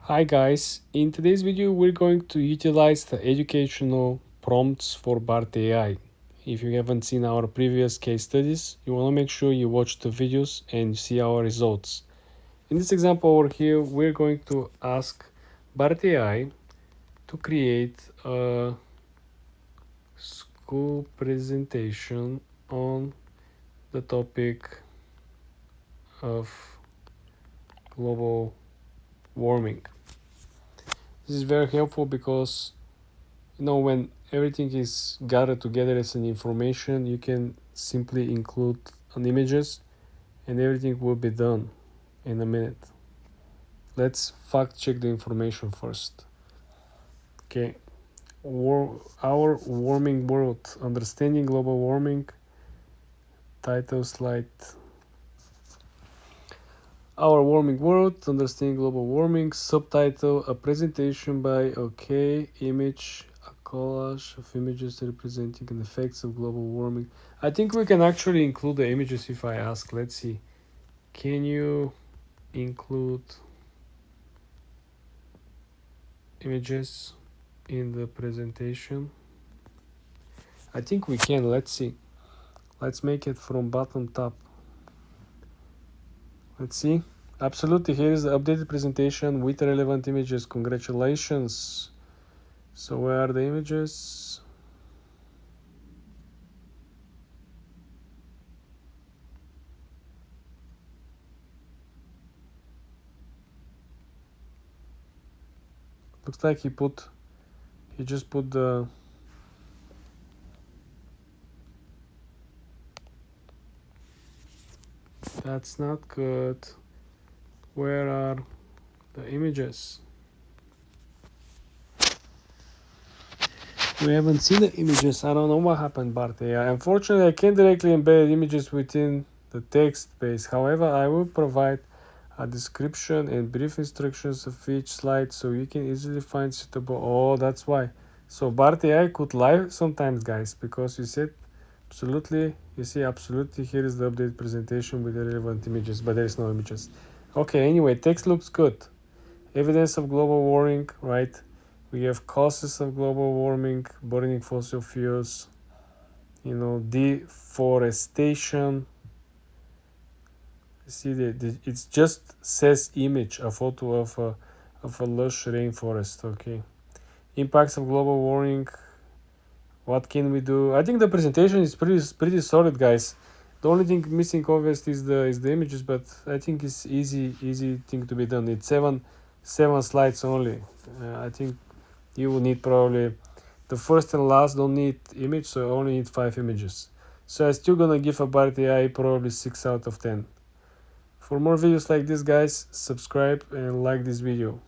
Hi guys, in today's video we're going to utilize the educational prompts for BART AI. If you haven't seen our previous case studies, you want to make sure you watch the videos and see our results. In this example over here, we're going to ask BART AI to create a school presentation on the topic of global warming. This is very helpful because when everything is gathered together as an information, you can simply include an images and everything will be done in a minute. Let's fact check the information first. Okay, our warming world, understanding global warming, title slide. Our warming world, understanding global warming, subtitle, a presentation by image, a collage of images representing the effects of global warming. I think we can actually include the images if I ask. Let's see. Can you include images in the presentation? I think we can. Let's see. Let's make it from bottom top. Let's see. Absolutely, here is the updated presentation with relevant images. Congratulations. So where are the images? Looks like he just put the that's not good. Where are the images? We haven't seen the images. I don't know what happened, Bart. Unfortunately, I can't directly embed images within the text base. However, I will provide a description and brief instructions of each slide so you can easily find suitable. Oh, that's why. So Bart AI could lie sometimes, guys, because you said absolutely. You see, absolutely. Here is the updated presentation with the relevant images, but there is no images. Okay, anyway, text looks good. Evidence of global warming, right? We have causes of global warming, burning fossil fuels, deforestation. See, it just says image, a photo of a lush rainforest. Okay, impacts of global warming. What can we do? I think the presentation is pretty solid, guys. The only thing missing, obviously, is the images, but I think it's easy thing to be done. It's seven slides only. I think you will need probably the first and last don't need image, so I only need 5 images. So I'm still gonna give a BART AI probably 6 out of 10. For more videos like this, guys, subscribe and like this video.